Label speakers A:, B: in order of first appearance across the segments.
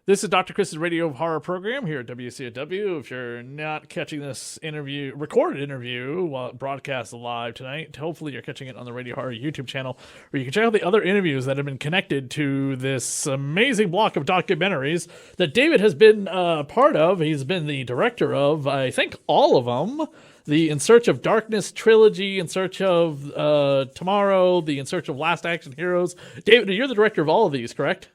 A: This is Dr. Chris's Radio Horror program here at WCW. If you're not catching this recorded interview while it broadcasts live tonight, hopefully you're catching it on the Radio Horror YouTube channel, where you can check out the other interviews that have been connected to this amazing block of documentaries that David has been part of. He's been the director of, I think, all of them. The In Search of Darkness trilogy, In Search of Tomorrow, the In Search of Last Action Heroes. David, you're the director of all of these, correct?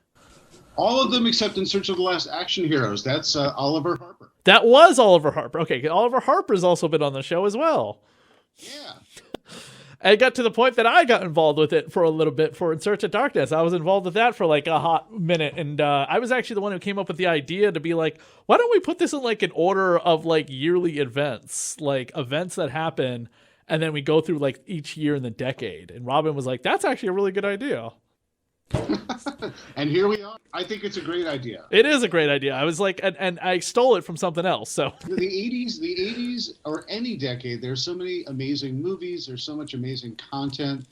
B: All of them except In Search of the Last Action Heroes. That's Oliver Harper.
A: That was Oliver Harper. Okay, Oliver Harper's also been on the show as well.
B: Yeah.
A: I got to the point that I got involved with it for a little bit for In Search of Darkness. I was involved with that for like a hot minute, and I was actually the one who came up with the idea to be like, why don't we put this in like an order of like yearly events, like events that happen, and then we go through like each year in the decade. And Robin was like, that's actually a really good idea.
B: And here we are. I think it's a great idea.
A: It is a great idea. I was like, and I stole it from something else. So
B: the 80s, or any decade, there's so many amazing movies. There's so much amazing content.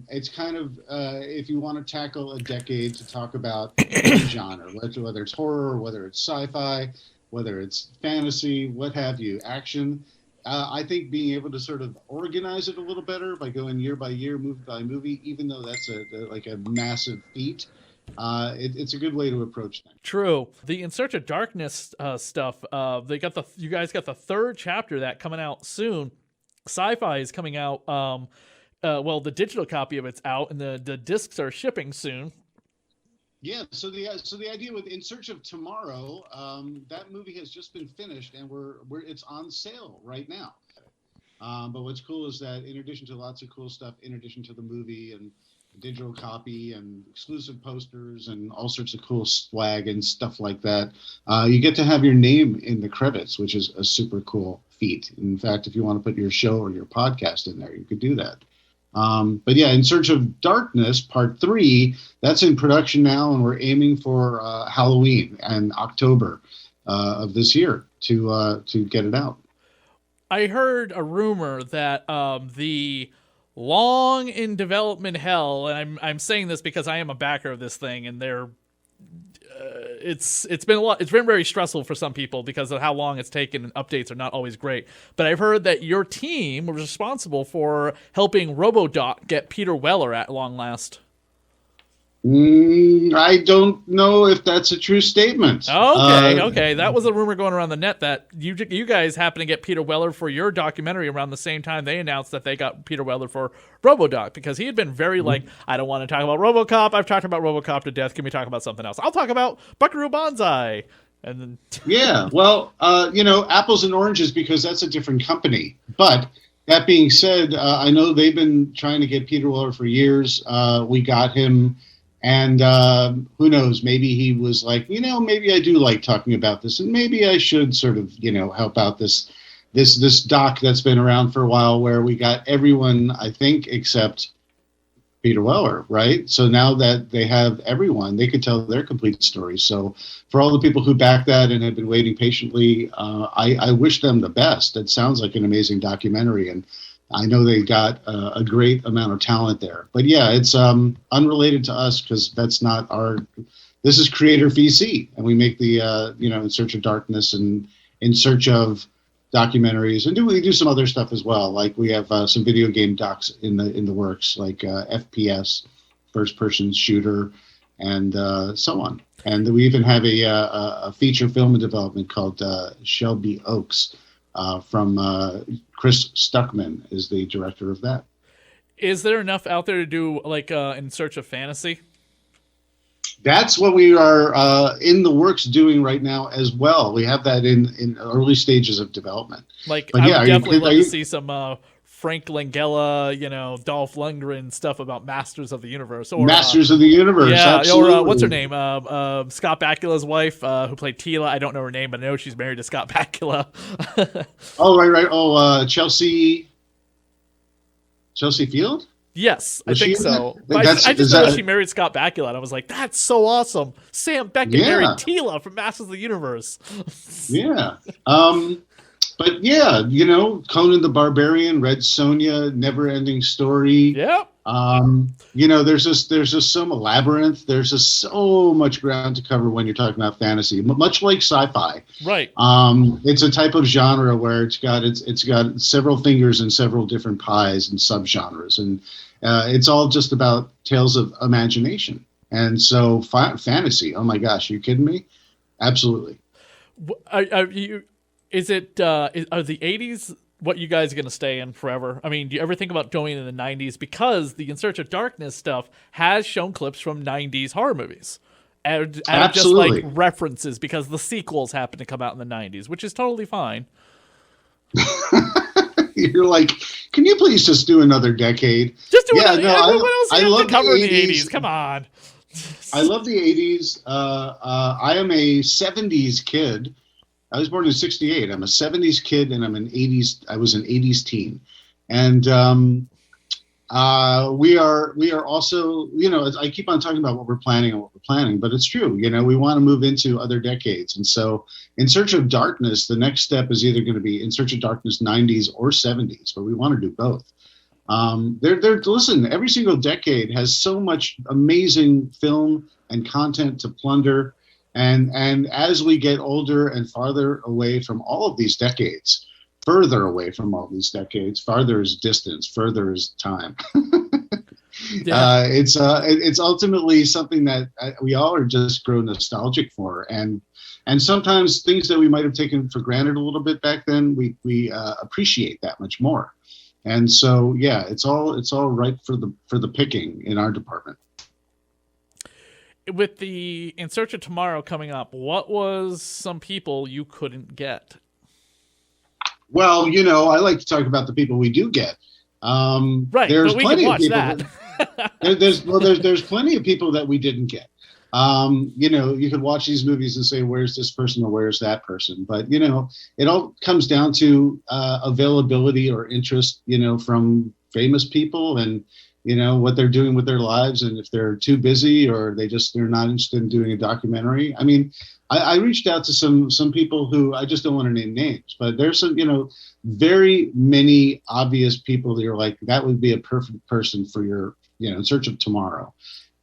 B: It's kind of, if you want to tackle a decade to talk about any genre, whether it's horror, whether it's sci-fi, whether it's fantasy, what have you, action. I think being able to sort of organize it a little better by going year by year, movie by movie, even though that's a massive feat, it's a good way to approach things.
A: True. The In Search of Darkness stuff. You guys got the third chapter of that coming out soon. Sci-Fi is coming out. The digital copy of it's out, and the discs are shipping soon.
B: Yeah, so the idea with In Search of Tomorrow, that movie has just been finished, and it's on sale right now. But what's cool is that in addition to lots of cool stuff, in addition to the movie and digital copy and exclusive posters and all sorts of cool swag and stuff like that, you get to have your name in the credits, which is a super cool feat. In fact, if you want to put your show or your podcast in there, you could do that. But yeah, In Search of Darkness, Part 3, that's in production now, and we're aiming for Halloween and October of this year to get it out.
A: I heard a rumor that the long in development hell, and I'm saying this because I am a backer of this thing, and it's been a lot. It's been very stressful for some people because of how long it's taken, and updates are not always great. But I've heard that your team was responsible for helping RoboDoc get Peter Weller at long last.
B: I don't know if that's a true statement.
A: Okay. That was a rumor going around the net that you guys happened to get Peter Weller for your documentary around the same time they announced that they got Peter Weller for RoboDoc, because he had been very like, I don't want to talk about RoboCop. I've talked about RoboCop to death. Can we talk about something else? I'll talk about Buckaroo Banzai. And then
B: yeah, well, apples and oranges, because that's a different company. But that being said, I know they've been trying to get Peter Weller for years. We got him. And who knows, maybe he was like, maybe I do like talking about this, and maybe I should sort of, help out this doc that's been around for a while, where we got everyone, I think, except Peter Weller, right? So now that they have everyone, they could tell their complete story. So for all the people who backed that and have been waiting patiently, I wish them the best. It sounds like an amazing documentary, and I know they got a great amount of talent there. But yeah, it's unrelated to us, because that's not this is Creator VC, and we make the In Search of Darkness and In Search of documentaries, and we do some other stuff as well. Like we have some video game docs in the works, like FPS, first person shooter, and so on. And we even have a feature film in development called Shelby Oaks, from Chris Stuckman is the director of that.
A: Is there enough out there to do like In Search of Fantasy?
B: That's what we are in the works doing right now as well. We have that in early stages of development.
A: But I would definitely love to see some Frank Langella, Dolph Lundgren stuff about Masters of the Universe. Or
B: Masters of the Universe,
A: yeah,
B: absolutely.
A: Or what's her name? Scott Bakula's wife, who played Tila. I don't know her name, but I know she's married to Scott Bakula.
B: Oh, right. Oh, Chelsea Field?
A: Yes, I think so. I just know that she married Scott Bakula, and I was like, that's so awesome. Sam Beckett married Tila from Masters of the Universe.
B: Yeah. But yeah, Conan the Barbarian, Red Sonja, Never Ending Story.
A: Yeah.
B: There's just so much Labyrinth. There's just so much ground to cover when you're talking about fantasy, much like sci-fi.
A: Right.
B: It's a type of genre where it's got several fingers and several different pies and subgenres, and it's all just about tales of imagination. And so fantasy. Oh my gosh, are you kidding me? Absolutely.
A: Are the 80s what you guys are going to stay in forever? I mean, do you ever think about going in the 90s? Because the In Search of Darkness stuff has shown clips from 90s horror movies. And just like references, because the sequels happen to come out in the 90s, which is totally fine.
B: You're like, can you please just do another decade?
A: Just do another. What else do you have to cover in the 80s? Come on.
B: I love the 80s. I am a 70s kid. I was born in '68. I'm a '70s kid, and I was an '80s teen, and we are also, I keep on talking about what we're planning, but it's true. We want to move into other decades, and so In Search of Darkness, the next step is either going to be In Search of Darkness '90s or '70s, but we want to do both. Listen, every single decade has so much amazing film and content to plunder. And as we get older and farther away from all of these decades, farther is distance, further is time. Yeah. It's ultimately something that we all are just grow nostalgic for, and sometimes things that we might have taken for granted a little bit back then, we appreciate that much more. And so, yeah, it's all right for the picking in our department.
A: With the In Search of Tomorrow coming up, what was some people you couldn't get?
B: Well, I like to talk about the people we do get.
A: Right,
B: there's
A: but we
B: plenty
A: can watch
B: of people.
A: that.
B: There's plenty of people that we didn't get. You could watch these movies and say, where's this person or where's that person? But, it all comes down to availability or interest, from famous people and, what they're doing with their lives, and if they're too busy or they're not interested in doing a documentary. I mean, I reached out to some people who, I just don't want to name names, but there's some, very many obvious people that you're like, that would be a perfect person for your, In Search of Tomorrow.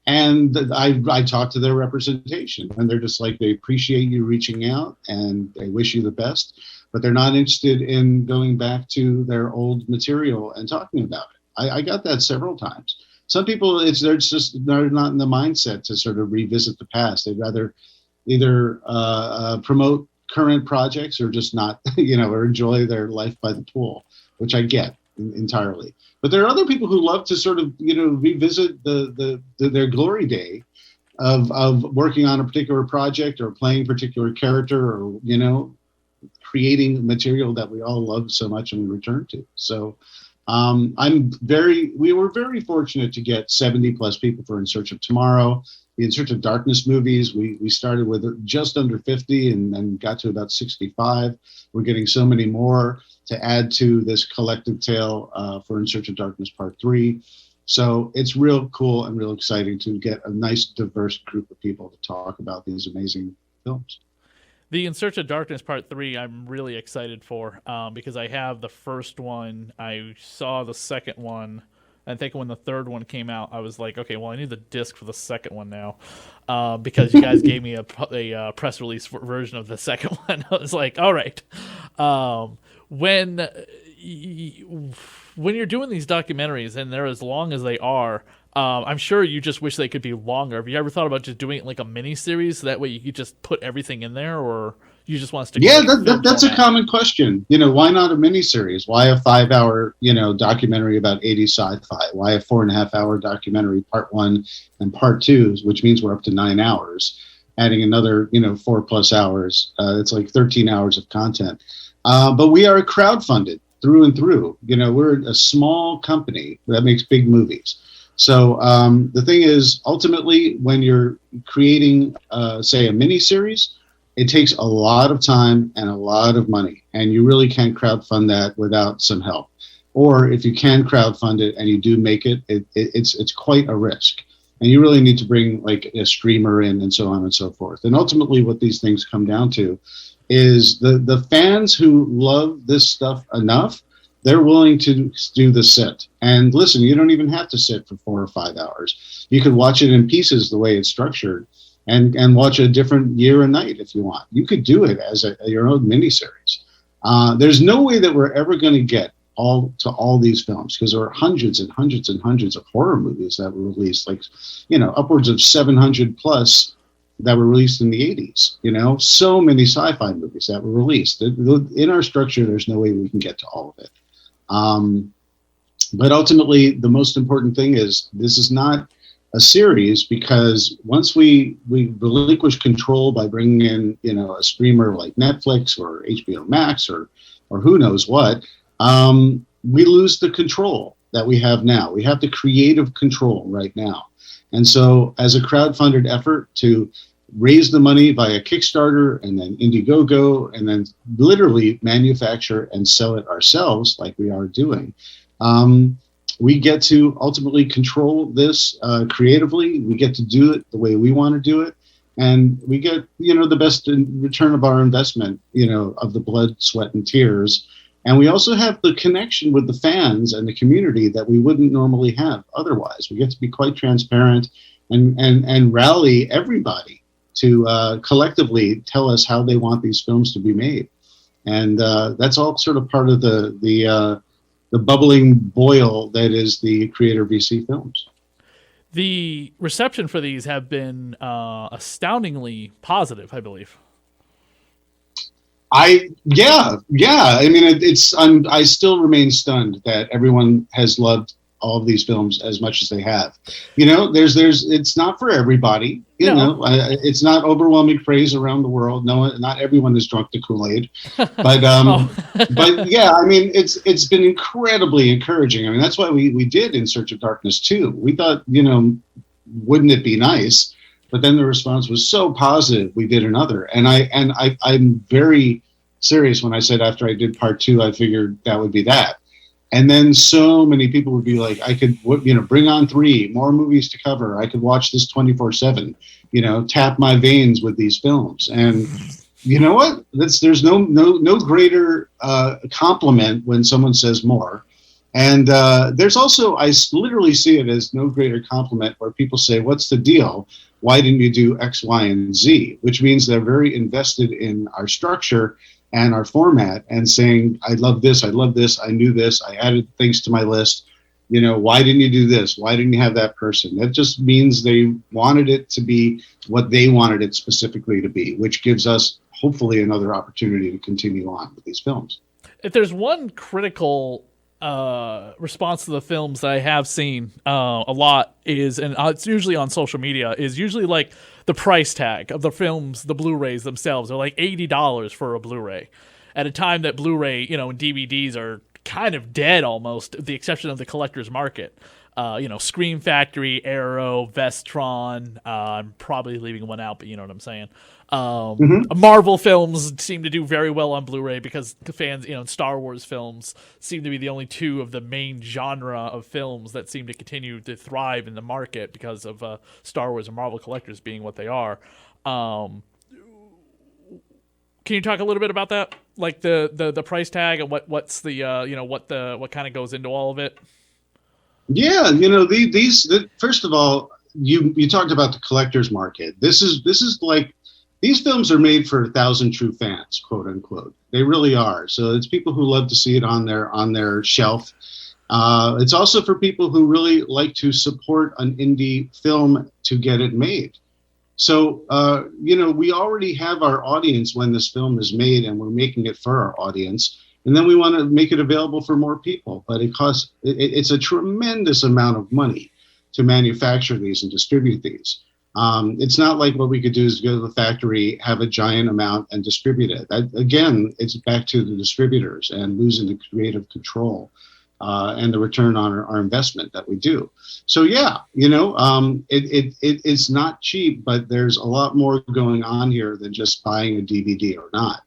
B: And I talked to their representation, and they're just like, they appreciate you reaching out and they wish you the best, but they're not interested in going back to their old material and talking about it. I got that several times. Some people, they're not in the mindset to sort of revisit the past. They'd rather either promote current projects or just not, or enjoy their life by the pool, which I get entirely. But there are other people who love to sort of, revisit their glory day of working on a particular project or playing a particular character or, creating material that we all love so much and we return to. So we were very fortunate to get 70 plus people for In Search of Tomorrow. The In Search of Darkness movies, we started with just under 50 and then got to about 65. We're getting so many more to add to this collective tale for In Search of Darkness Part 3. So it's real cool and real exciting to get a nice diverse group of people to talk about these amazing films.
A: The In Search of Darkness Part 3, I'm really excited for because I have the first one. I saw the second one. I think when the third one came out, I was like, okay, well, I need the disc for the second one now because you guys gave me a press release version of the second one. I was like, all right. When you're doing these documentaries and they're as long as they are, I'm sure you just wish they could be longer. Have you ever thought about just doing it like a mini-series so that way you could just put everything in there, or you just want to stick?
B: Yeah, that's a common question. Why not a mini-series? Why a 5-hour, documentary about 80s sci-fi? Why a 4.5-hour documentary, part 1 and part 2, which means we're up to 9 hours, adding another, 4+ hours. It's like 13 hours of content. But we are crowdfunded through and through. We're a small company that makes big movies. So the thing is, ultimately, when you're creating, say, a mini-series, it takes a lot of time and a lot of money, and you really can't crowdfund that without some help. Or if you can crowdfund it and you do make it, it's quite a risk. And you really need to bring like a streamer in and so on and so forth. And ultimately, what these things come down to is the fans who love this stuff enough, they're willing to do the sit. And listen, you don't even have to sit for 4 or 5 hours. You could watch it in pieces the way it's structured, and watch a different year and night if you want. You could do it as your own miniseries. There's no way that we're ever going to get all these films, because there are hundreds and hundreds and hundreds of horror movies that were released, like, upwards of 700 plus that were released in the 80s. So many sci-fi movies that were released. In our structure, there's no way we can get to all of it. But ultimately, the most important thing is this is not a series, because once we relinquish control by bringing in a streamer like Netflix or HBO Max or who knows what, we lose the control that we have now. We have the creative control right now. And so as a crowdfunded effort to raise the money via Kickstarter and then Indiegogo, and then literally manufacture and sell it ourselves like we are doing, we get to ultimately control this creatively. We get to do it the way we want to do it. And we get, the best in return of our investment, of the blood, sweat, and tears. And we also have the connection with the fans and the community that we wouldn't normally have otherwise. We get to be quite transparent and rally everybody to collectively tell us how they want these films to be made. And that's all sort of part of the bubbling boil that is the Creator VC Films.
A: The reception for these have been astoundingly positive, I believe.
B: Yeah. I mean, I still remain stunned that everyone has loved all of these films as much as they have. It's not for everybody. It's not overwhelming praise around the world. No, not everyone has drunk the Kool-Aid, but but yeah, I mean, it's been incredibly encouraging. I mean, that's why we did In Search of Darkness 2. We thought, wouldn't it be nice? But then the response was so positive, we did another. And I'm very serious when I said after I did part 2, I figured that would be that. And then so many people would be like, I could, bring on 3 more movies to cover. I could watch this 24/7, tap my veins with these films. And you know what? There's no greater compliment when someone says more. And there's also, I literally see it as no greater compliment where people say, what's the deal? Why didn't you do X, Y, and Z? Which means they're very invested in our structure and our format and saying, I love this, I knew this, I added things to my list. Why didn't you do this? Why didn't you have that person? That just means they wanted it to be what they wanted it specifically to be, which gives us hopefully another opportunity to continue on with these films.
A: If there's one critical response to the films that I have seen a lot is, and it's usually on social media, is usually like the price tag of the films, the Blu-rays themselves. They're like $80 for a Blu-ray at a time that Blu-ray, and DVDs are kind of dead almost, with the exception of the collector's market. Scream Factory, Arrow, Vestron. I'm probably leaving one out, but you know what I'm saying. Marvel films seem to do very well on Blu-ray because the fans, Star Wars films seem to be the only 2 of the main genre of films that seem to continue to thrive in the market because of Star Wars and Marvel collectors being what they are. Can you talk a little bit about that, like the price tag and what's the what kind of goes into all of it?
B: Yeah, first of all, you talked about the collector's market. This is like, these films are made for 1,000 true fans, quote unquote. They really are. So it's people who love to see it on their shelf. It's also for people who really like to support an indie film to get it made. So, we already have our audience when this film is made, and we're making it for our audience. And then we want to make it available for more people. But it's a tremendous amount of money to manufacture these and distribute these. It's not like what we could do is go to the factory, have a giant amount, and distribute it. Again, it's back to the distributors and losing the creative control and the return on our investment that we do. So yeah, it's not cheap, but there's a lot more going on here than just buying a DVD or not.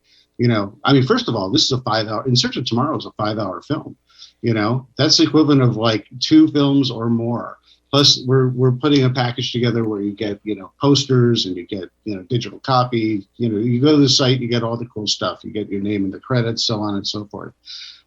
B: First of all, this is a 5-hour. In Search of Tomorrow is a 5-hour film. That's the equivalent of like 2 films or more. Plus, we're putting a package together where you get, posters, and you get, digital copy. You go to the site, you get all the cool stuff. You get your name in the credits, so on and so forth.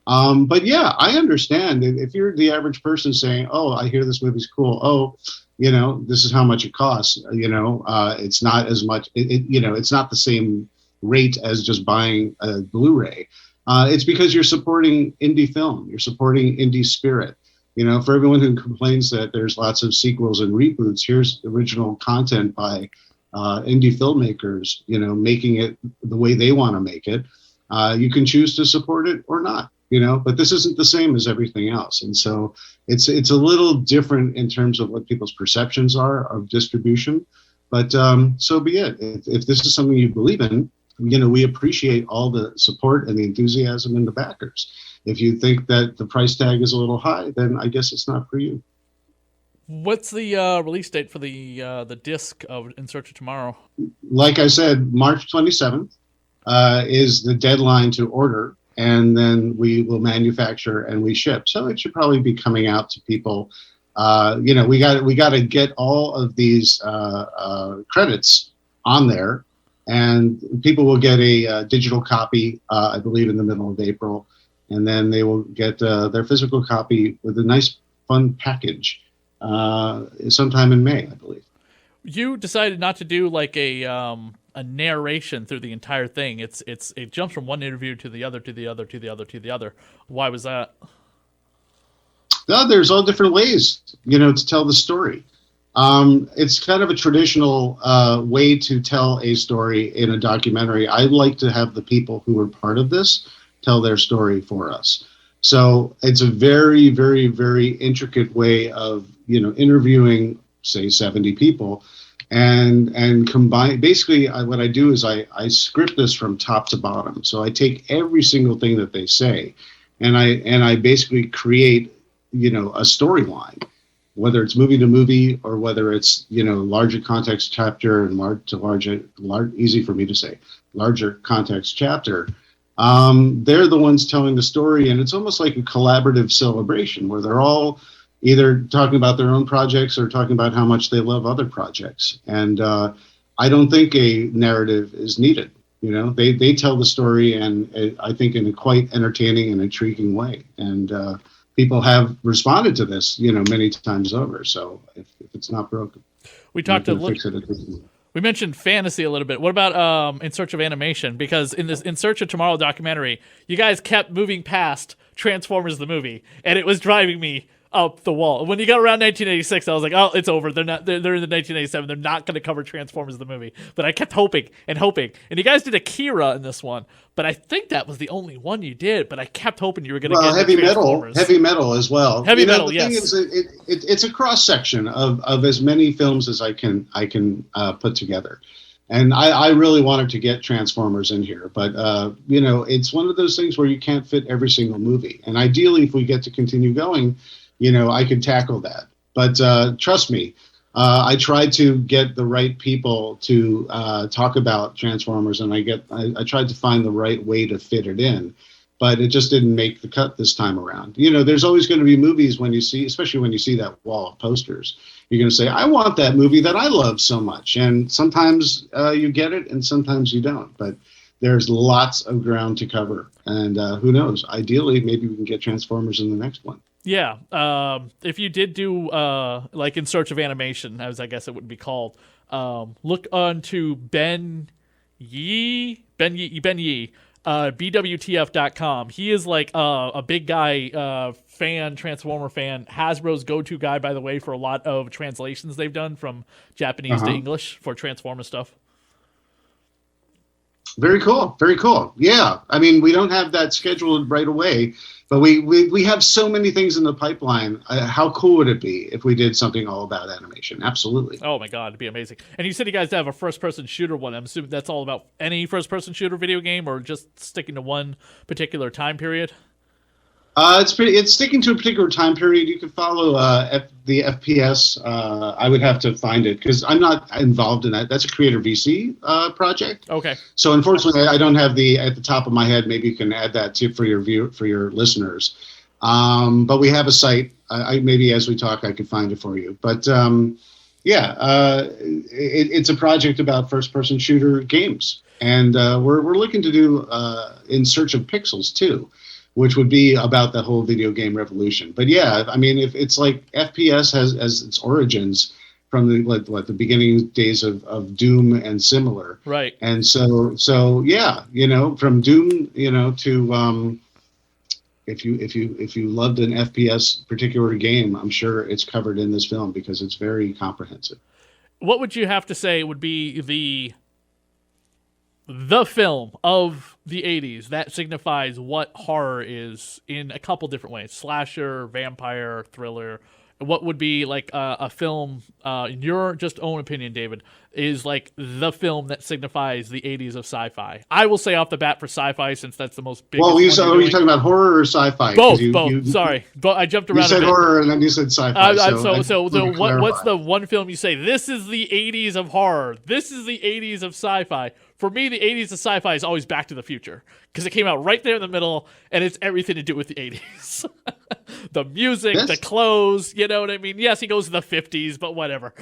B: But yeah, I understand if you're the average person saying, "Oh, I hear this movie's cool. Oh, this is how much it costs." It's not as much. It's not the same rate as just buying a Blu-ray. It's because you're supporting indie film. You're supporting indie spirit. For everyone who complains that there's lots of sequels and reboots, here's original content by indie filmmakers, making it the way they want to make it. You can choose to support it or not, but this isn't the same as everything else. And so it's a little different in terms of what people's perceptions are of distribution. But so be it. If this is something you believe in, we appreciate all the support and the enthusiasm and the backers. If you think that the price tag is a little high, then I guess it's not for you.
A: What's the release date for the disc of In Search of Tomorrow?
B: Like I said, March 27th is the deadline to order, and then we will manufacture and we ship. So it should probably be coming out to people. We got to get all of these credits on there, and people will get a digital copy, I believe, in the middle of April. And then they will get their physical copy with a nice, fun package sometime in May, I believe.
A: You decided not to do like a narration through the entire thing. It jumps from one interview to the other, to the other, to the other, to the other. Why was that?
B: No, there's all different ways, to tell the story. It's kind of a traditional way to tell a story in a documentary. I like to have the people who were part of this tell their story for us. So it's a very, very, very intricate way of, interviewing, say, 70 people and combine. Basically, what I do is I script this from top to bottom. So I take every single thing that they say, and I basically create, a storyline, whether it's movie to movie or whether it's, larger context chapter and easy for me to say, larger context chapter. They're the ones telling the story, and it's almost like a collaborative celebration where they're all either talking about their own projects or talking about how much they love other projects. And I don't think a narrative is needed. They tell the story, and I think in a quite entertaining and intriguing way. And people have responded to this, many times over. So if it's not broken,
A: we talked a little. We mentioned fantasy a little bit. What about In Search of Animation? Because in this In Search of Tomorrow documentary, you guys kept moving past Transformers the movie, and it was driving me up the wall. When you got around 1986, I was like, "Oh, it's over. They're in the 1987. They're not going to cover Transformers the movie." But I kept hoping and hoping. And you guys did Akira in this one, but I think that was the only one you did. But I kept hoping you were going to get
B: heavy metal as well.
A: Heavy metal,
B: the
A: yes.
B: Thing is, it's a cross section of as many films as I can put together. And I really wanted to get Transformers in here, but it's one of those things where you can't fit every single movie. And ideally, if we get to continue going, I could tackle that. But trust me, I tried to get the right people to talk about Transformers, and I tried to find the right way to fit it in, but it just didn't make the cut this time around. There's always going to be movies especially when you see that wall of posters, you're going to say, I want that movie that I love so much. And sometimes you get it and sometimes you don't, but there's lots of ground to cover. And who knows, ideally, maybe we can get Transformers in the next one.
A: Yeah, if you did do like In Search of Animation, as I guess it would be called, look onto Ben Yee, BWTF.com. He is like a big guy, Transformer fan, Hasbro's go-to guy, by the way, for a lot of translations they've done from Japanese to English for Transformer stuff.
B: Very cool. Very cool. Yeah. I mean, we don't have that scheduled right away, but we have so many things in the pipeline. How cool would it be if we did something all about animation? Absolutely.
A: Oh my God, it'd be amazing. And you said you guys have a first-person shooter one. I'm assuming that's all about any first-person shooter video game, or just sticking to one particular time period?
B: It's sticking to a particular time period. You can follow the FPS. I would have to find it because I'm not involved in that. That's a Creator VC project.
A: Okay.
B: So unfortunately, I don't have at the top of my head. Maybe you can add that tip for your listeners. But we have a site I maybe as we talk, I could find it for you. But it's a project about first-person shooter games, and we're looking to do In Search of Pixels too, which would be about the whole video game revolution. But yeah, I mean, if it's like FPS has its origins from the beginning days of Doom and similar,
A: right?
B: And so yeah, from Doom, to if you loved an FPS particular game, I'm sure it's covered in this film because it's very comprehensive.
A: What would you have to say would be the film of the 80s that signifies what horror is in a couple different ways? Slasher, vampire, thriller. What would be like a film, in your just own opinion, David, is like the film that signifies the 80s of sci-fi? I will say off the bat for sci-fi, since that's the most big.
B: Well, are you talking about horror or sci-fi?
A: Both. Sorry, but I jumped around.
B: You said
A: a bit.
B: Horror and then you said sci-fi.
A: So what's the one film you say, this is the 80s of horror, this is the 80s of sci-fi? For me, the 80s of sci-fi is always Back to the Future, because it came out right there in the middle, and it's everything to do with the 80s. The music, the clothes, you know what I mean? Yes, he goes to the 50s, but whatever.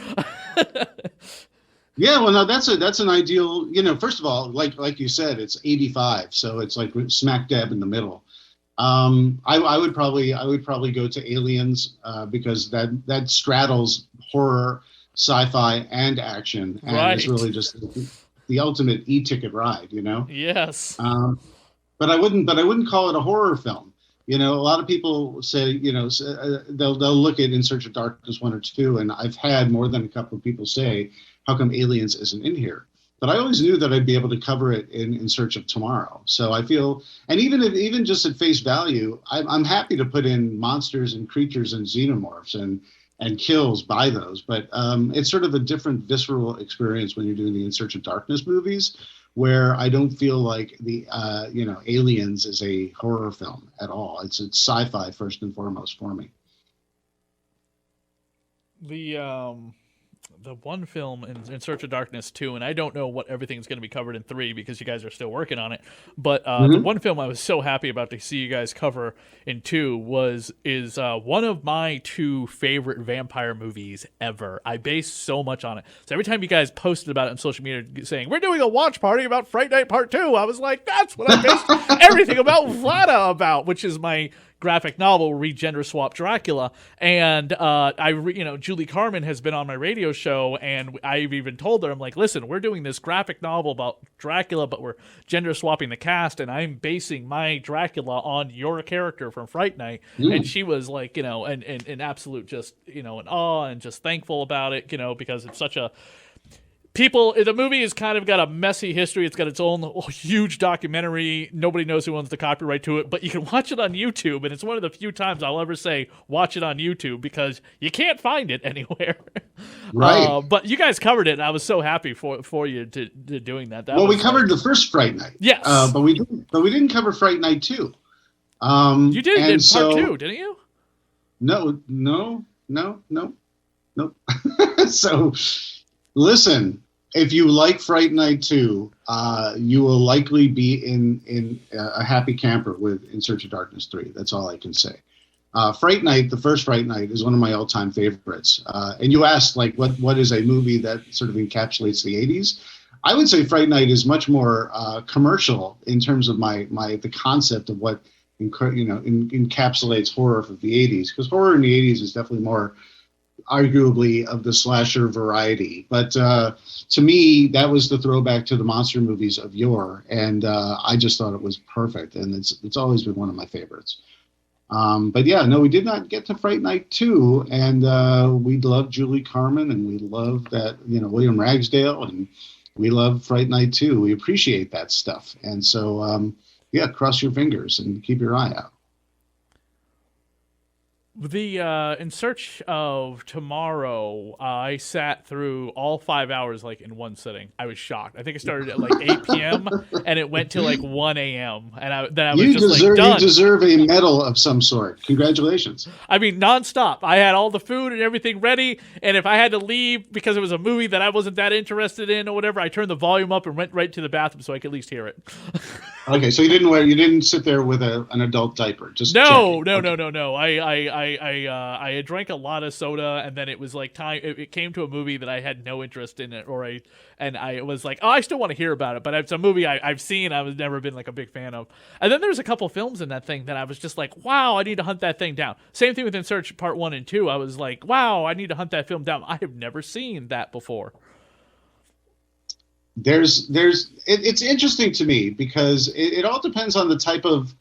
B: Yeah, well, no, that's an ideal. First of all, like you said, it's 85, so it's like smack dab in the middle. I would probably go to Aliens because that straddles horror, sci-fi, and action, and
A: right.
B: It's really just the ultimate e-ticket ride,
A: Yes.
B: But I wouldn't call it a horror film. A lot of people say, they'll look at In Search of Darkness 1 or 2, and I've had more than a couple of people say, how come Aliens isn't in here? But I always knew that I'd be able to cover it in Search of Tomorrow. So I feel, and even just at face value, I'm happy to put in monsters and creatures and xenomorphs and kills by those. But it's sort of a different visceral experience when you're doing the In Search of Darkness movies, where I don't feel like the Aliens is a horror film at all. It's sci-fi first and foremost for me.
A: The one film in Search of Darkness 2, and I don't know what everything's going to be covered in 3 because you guys are still working on it, but the one film I was so happy about to see you guys cover in 2 is one of my 2 favorite vampire movies ever. I base so much on it. So every time you guys posted about it on social media saying, we're doing a watch party about Fright Night Part 2, I was like, that's what I based everything about Vlada about, which is my graphic novel, Regender Swap Dracula. And Julie Carmen has been on my radio show, and I've even told her, I'm like, listen, we're doing this graphic novel about Dracula, but we're gender swapping the cast, and I'm basing my Dracula on your character from Fright Night. And she was like, an absolute just, in awe and just thankful about it, because it's such a the movie has kind of got a messy history. It's got its own huge documentary. Nobody knows who owns the copyright to it, but you can watch it on YouTube, and it's one of the few times I'll ever say watch it on YouTube because you can't find it anywhere.
B: Right.
A: But you guys covered it, and I was so happy for you to doing that.
B: We covered the first Fright Night.
A: Yes.
B: But we didn't cover Fright Night 2.
A: You did in part 2, didn't you?
B: No. So, listen, if you like Fright Night 2, you will likely be in a happy camper with In Search of Darkness 3. That's all I can say. Fright Night, the first Fright Night, is one of my all-time favorites. And you asked, what is a movie that sort of encapsulates the 80s? I would say Fright Night is much more commercial in terms of the concept of what encapsulates horror of the 80s, because horror in the 80s is definitely more arguably of the slasher variety, but to me that was the throwback to the monster movies of yore, and I just thought it was perfect, and it's always been one of my favorites. But yeah, no, we did not get to Fright Night 2, and we love Julie Carmen, and we love that William Ragsdale, and we love Fright Night 2. We appreciate that stuff, and so yeah, cross your fingers and keep your eye out.
A: The In Search of Tomorrow, I sat through all 5 hours in one sitting. I was shocked. I think it started at 8 p.m. and it went to 1 a.m. and then I was done.
B: You deserve a medal of some sort. Congratulations.
A: I mean, nonstop. I had all the food and everything ready, and if I had to leave because it was a movie that I wasn't that interested in or whatever, I turned the volume up and went right to the bathroom so I could at least hear it.
B: Okay, so you didn't sit there with an adult diaper. Just
A: no.
B: checking.
A: No. I had drank a lot of soda, and then it was like time. It came to a movie that I had no interest in it, and I was like, oh, I still want to hear about it, but it's a movie I've seen. I've never been like a big fan of. And then there's a couple films in that thing that I was just like, wow, I need to hunt that thing down. Same thing with In Search Part 1 and 2. I was like, wow, I need to hunt that film down. I have never seen that before.
B: It's interesting to me because it all depends on the type of,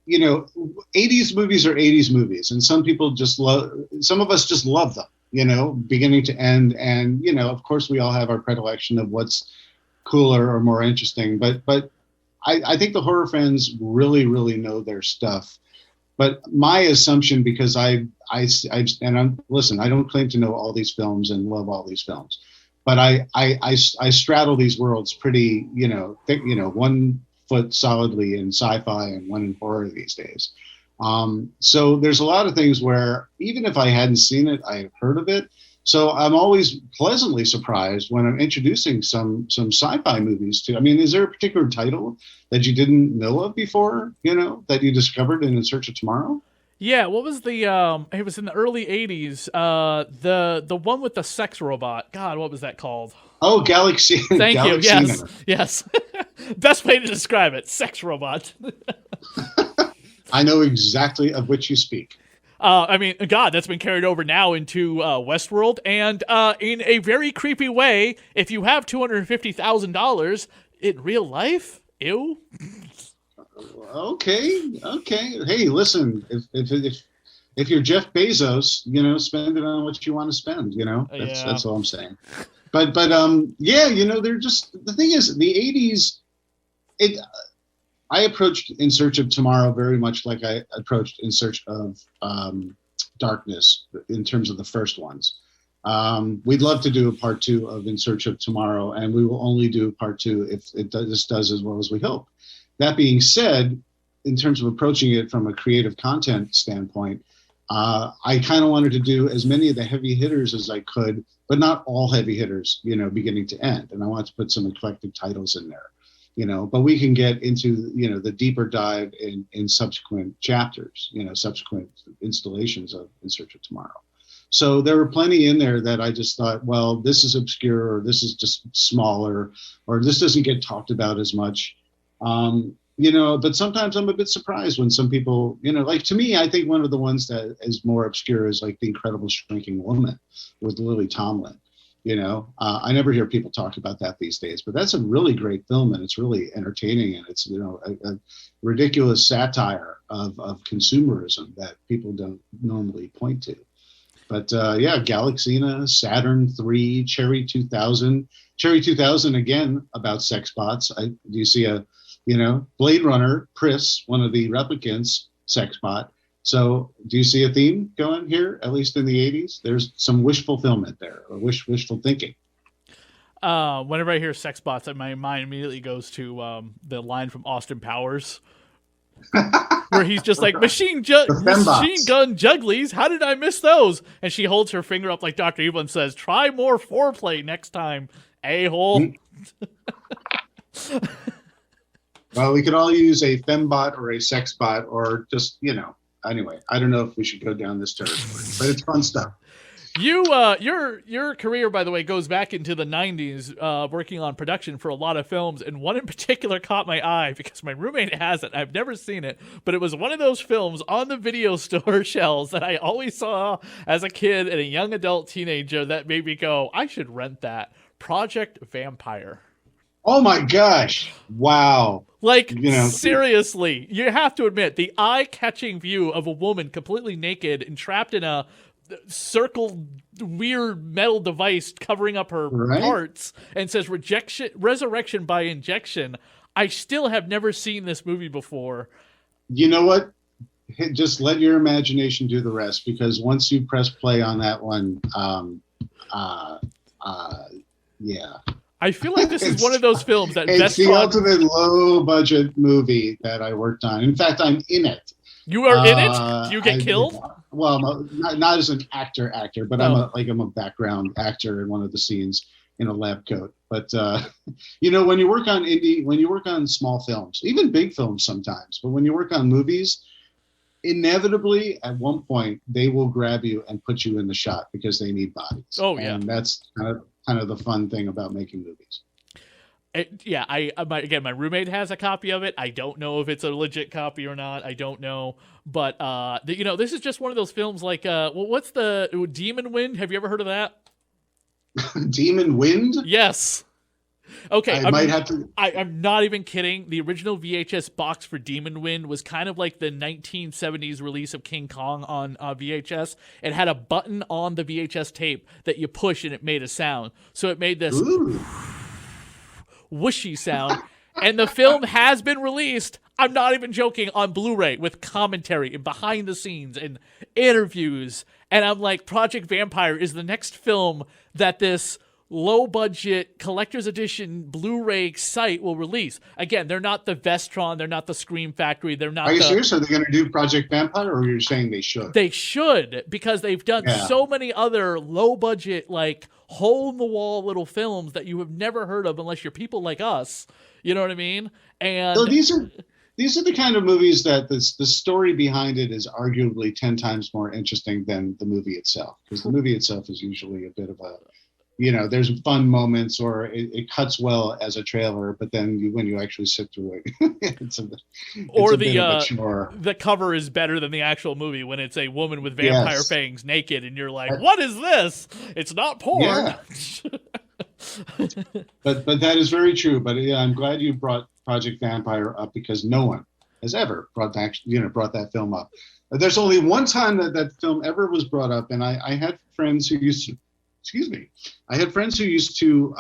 B: 80s movies are 80s movies, and some of us just love them, beginning to end. And, of course we all have our predilection of what's cooler or more interesting, but I think the horror fans really, really know their stuff. But my assumption, because listen, I don't claim to know all these films and love all these films, but I straddle these worlds pretty, thick, 1 foot solidly in sci-fi and 1 in horror these days. So there's a lot of things where even if I hadn't seen it, I've heard of it. So I'm always pleasantly surprised when I'm introducing some sci-fi movies to. I mean, is there a particular title that you didn't know of before, that you discovered in Search of Tomorrow?
A: Yeah, what was the it was in the early 80s. The one with the sex robot. God, what was that called?
B: Oh, Galaxy.
A: Thank you.
B: Galaxina.
A: Yes. Best way to describe it, sex robot.
B: I know exactly of which you speak.
A: I mean, God, that's been carried over now into Westworld, and in a very creepy way, if you have $250,000 in real life, ew.
B: Okay. Hey, listen, if you're Jeff Bezos, spend it on what you want to spend. That's all I'm saying. But yeah, they're just, the thing is, the 80s. I approached In Search of Tomorrow very much like I approached In Search of Darkness in terms of the first ones. We'd love to do a part 2 of In Search of Tomorrow, and we will only do part 2 if this does as well as we hope. That being said, in terms of approaching it from a creative content standpoint, I kind of wanted to do as many of the heavy hitters as I could, but not all heavy hitters, beginning to end. And I wanted to put some eclectic titles in there. But we can get into, the deeper dive in subsequent chapters, subsequent installations of In Search of Tomorrow. So there were plenty in there that I just thought, well, this is obscure, or this is just smaller, or this doesn't get talked about as much. But sometimes I'm a bit surprised when some people, like, to me, I think one of the ones that is more obscure is like The Incredible Shrinking Woman with Lily Tomlin. I never hear people talk about that these days, but that's a really great film, and it's really entertaining, and it's, a ridiculous satire of consumerism that people don't normally point to. But yeah, Galaxina, Saturn III, Cherry 2000. Cherry 2000, again, about sex bots. Do you see a, Blade Runner, Pris, one of the replicants, sex bot. So do you see a theme going here, at least in the 80s? There's some wish fulfillment there, or wishful thinking.
A: Whenever I hear sex bots, my mind immediately goes to the line from Austin Powers, where he's just like, machine gun jugglies, how did I miss those? And she holds her finger up like Dr. Evil and says, try more foreplay next time, a-hole.
B: Well, we could all use a fembot or a sex bot, or just, anyway, I don't know if we should go down this territory, but it's fun stuff.
A: Your career, by the way, goes back into the 90s, working on production for a lot of films, and one in particular caught my eye because my roommate has it. I've never seen it, but it was one of those films on the video store shelves that I always saw as a kid and a young adult teenager that made me go, I should rent that. Project Vampire.
B: Oh my gosh. Wow.
A: Like, seriously, you have to admit, the eye-catching view of a woman completely naked and trapped in a circle weird metal device covering up her parts and says resurrection by injection. I still have never seen this movie before. You know what?
B: Just let your imagination do the rest, because once you press play on that one, yeah.
A: I feel like this is one of those films that
B: it's the ultimate low-budget movie that I worked on. In fact, I'm in it.
A: You are in it? Do you get killed?
B: Well, not as an actor, but I'm a background actor in one of the scenes in a lab coat. But when you work on small films, even big films sometimes, but when you work on movies, inevitably at one point they will grab you and put you in the shot because they need bodies.
A: Oh yeah,
B: and that's kind of the fun thing about making movies.
A: Again, my roommate has a copy of it. I don't know if it's a legit copy or not. I don't know, but this is just one of those films. Like, what's the Demon Wind? Have you ever heard of that?
B: Demon Wind?
A: Yes. Okay, I'm not even kidding. The original VHS box for Demon Wind was kind of like the 1970s release of King Kong on VHS. It had a button on the VHS tape that you push and it made a sound. So it made this whooshy sound. And the film has been released, I'm not even joking, on Blu-ray with commentary and behind the scenes and interviews. And I'm like, Project Vampire is the next film that this low-budget collector's edition Blu-ray site will release. Again, they're not the Vestron, they're not the Scream Factory, they're not.
B: Are you serious? Are they going to do Project Vampire, or you're saying they should?
A: They should, because they've done so many other low-budget, like hole-in-the-wall little films that you have never heard of unless you're people like us. You know what I mean? And
B: so these are the kind of movies that the story behind it is arguably 10 times more interesting than the movie itself, because the movie itself is usually a bit of a, there's fun moments, or it cuts well as a trailer, but then when you actually sit through it,
A: the cover is better than the actual movie when it's a woman with vampire fangs naked, and you're like, what is this? It's not porn.
B: Yeah. but that is very true. But I'm glad you brought Project Vampire up, because no one has ever brought that film up. There's only one time that film ever was brought up, and I had friends who used to. Excuse me. I had friends who used to.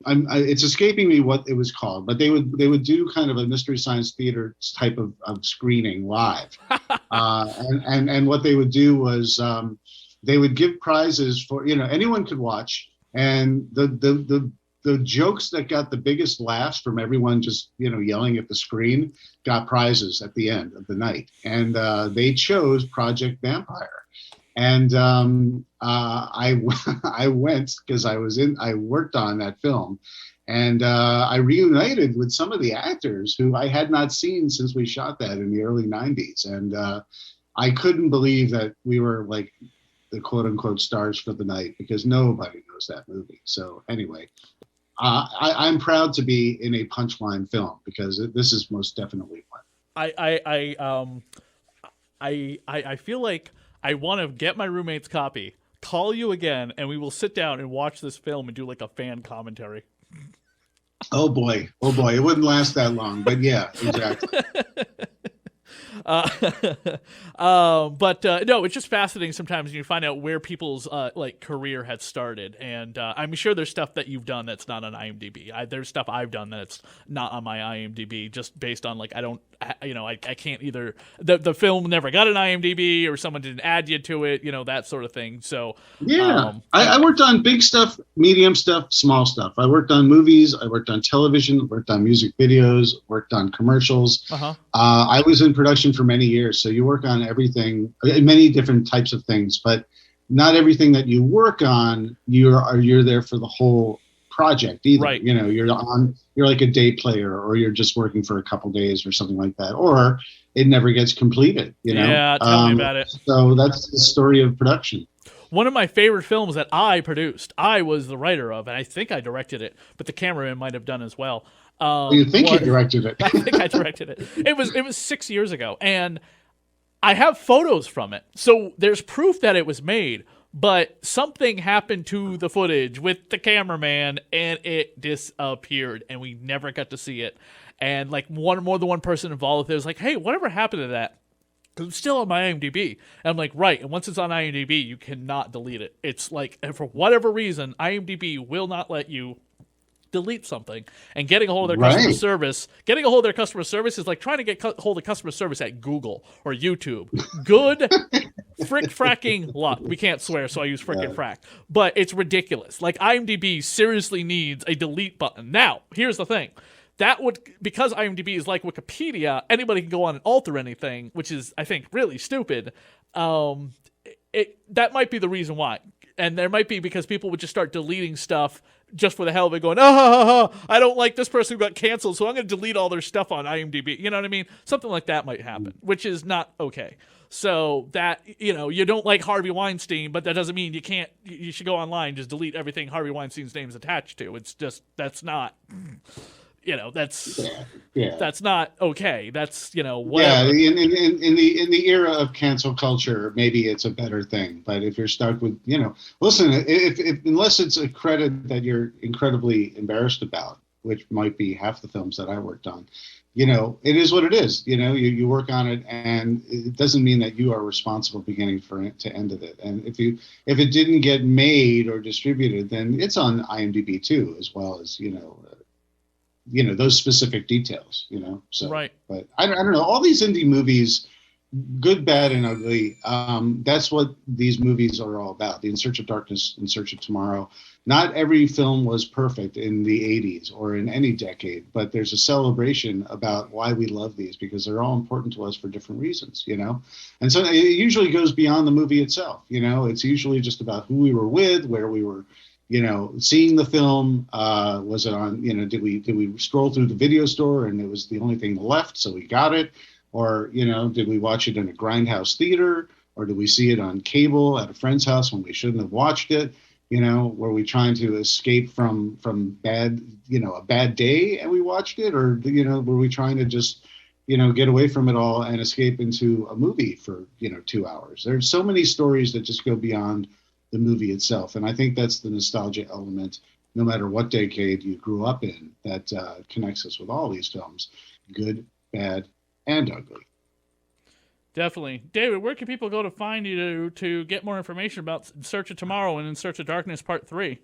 B: It's escaping me what it was called, but they would do kind of a Mystery Science Theater type of screening live, and what they would do was they would give prizes for anyone could watch, and the jokes that got the biggest laughs from everyone just yelling at the screen got prizes at the end of the night, and they chose Project Vampire. And I went because I worked on that film, and I reunited with some of the actors who I had not seen since we shot that in the early 90s. And I couldn't believe that we were like the quote unquote stars for the night, because nobody knows that movie. So anyway, I'm proud to be in a Punchline film, because this is most definitely one.
A: I feel like I want to get my roommate's copy, call you again, and we will sit down and watch this film and do like a fan commentary.
B: Oh boy. It wouldn't last that long, but yeah, exactly.
A: No, it's just fascinating sometimes when you find out where people's career had started, and I'm sure there's stuff that you've done that's not on IMDb. There's stuff I've done that's not on my IMDb, just based on I can't either the film never got an IMDb, or someone didn't add you to it, that sort of thing. So
B: yeah, I worked on big stuff, medium stuff, small stuff. I worked on movies, I worked on television, worked on music videos, worked on commercials. I was in production for many years, so you work on everything, many different types of things, but not everything that you work on you're there for the whole project either.
A: Right.
B: You're like a day player, or you're just working for a couple days or something like that, or it never gets completed.
A: Yeah, tell me about it.
B: So that's the story of production.
A: One of my favorite films that I produced, I was the writer of, and I think I directed it, but the cameraman might have done as well.
B: You think you directed it?
A: I think I directed it. It was 6 years ago, and I have photos from it, so there's proof that it was made. But something happened to the footage with the cameraman, and it disappeared, and we never got to see it. And like more than one person involved with it was like, "Hey, whatever happened to that?" Because it's still on my IMDb. And I'm like, right. And once it's on IMDb, you cannot delete it. It's like, for whatever reason, IMDb will not let you delete something. And getting a hold of their customer service is like trying to get hold of customer service at Google or YouTube. Good fracking luck. We can't swear, so I use frickin' frack. But it's ridiculous. Like, IMDb seriously needs a delete button. Now, here's the thing. Because IMDb is like Wikipedia, anybody can go on and alter anything, which is, I think, really stupid. That might be the reason why. And there might be because people would just start deleting stuff just for the hell of it, going, oh, I don't like this person who got canceled, so I'm going to delete all their stuff on IMDb. You know what I mean? Something like that might happen, which is not okay. So that, you don't like Harvey Weinstein, but that doesn't mean you should go online and just delete everything Harvey Weinstein's name is attached to. It's just, that's not, that's not okay. That's, whatever.
B: Yeah, in the era of cancel culture, maybe it's a better thing. But if you're stuck with, listen, if unless it's a credit that you're incredibly embarrassed about, which might be half the films that I worked on, it is what it is. You work on it, and it doesn't mean that you are responsible beginning to end of it. And if it didn't get made or distributed, then it's on IMDb too, as well as those specific details. So
A: right.
B: But I don't know, all these indie movies, good, bad, and ugly. That's what these movies are all about. The In Search of Darkness, In Search of Tomorrow. Not every film was perfect in the 80s or in any decade, but there's a celebration about why we love these, because they're all important to us for different reasons, And so it usually goes beyond the movie itself. It's usually just about who we were with, where we were, seeing the film. Was it on, did we scroll through the video store and it was the only thing left, so we got it? Or, did we watch it in a grindhouse theater? Or did we see it on cable at a friend's house when we shouldn't have watched it? Were we trying to escape from bad, a bad day and we watched it? Or, were we trying to just, get away from it all and escape into a movie for, 2 hours? There's so many stories that just go beyond the movie itself. And I think that's the nostalgia element, no matter what decade you grew up in, that connects us with all these films, good, bad, and ugly.
A: Definitely. David, where can people go to find you to get more information about In Search of Tomorrow and In Search of Darkness Part 3?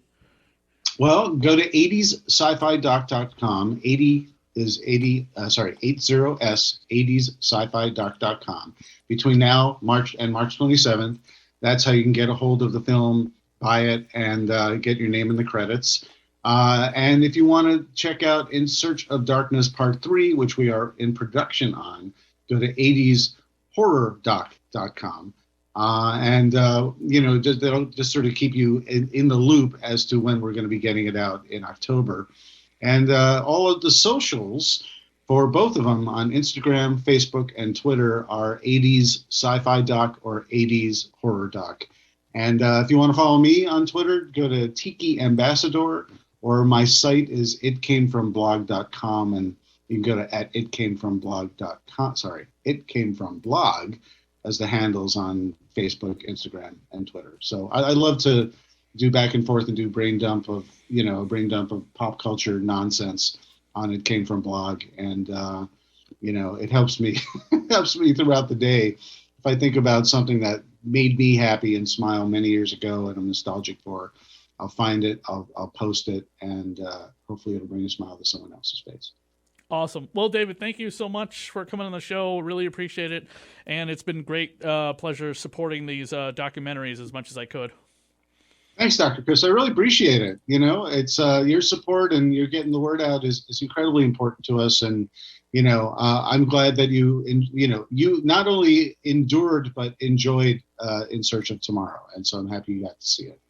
B: Well, go to 80scifidoc.com. 80 is 80s 80scifidoc.com. Between now, March 27th, that's how you can get a hold of the film, buy it, and get your name in the credits. And if you want to check out In Search of Darkness Part 3, which we are in production on, go to 80shorrordoc.com. And they'll just sort of keep you in the loop as to when we're going to be getting it out in October. And all of the socials for both of them on Instagram, Facebook, and Twitter are 80s Sci-Fi Doc or 80s Horror Doc. And if you want to follow me on Twitter, go to Tiki Ambassador, or my site is itcamefromblog.com, and you can go to @itcamefromblog.com. Sorry, itcamefromblog as the handles on Facebook, Instagram, and Twitter. So I love to do back and forth and do brain dump of pop culture nonsense on It Came From Blog, and it helps me helps me throughout the day. If I think about something that made me happy and smile many years ago and I'm nostalgic for, I'll find it, I'll post it, and hopefully it'll bring a smile to someone else's face.
A: Awesome. Well, David, thank you so much for coming on the show. Really appreciate it, and it's been great pleasure supporting these documentaries as much as I could.
B: Thanks, Dr. Chris. I really appreciate it. It's your support and you're getting the word out is incredibly important to us. And, I'm glad that you not only endured, but enjoyed In Search of Tomorrow. And so I'm happy you got to see it.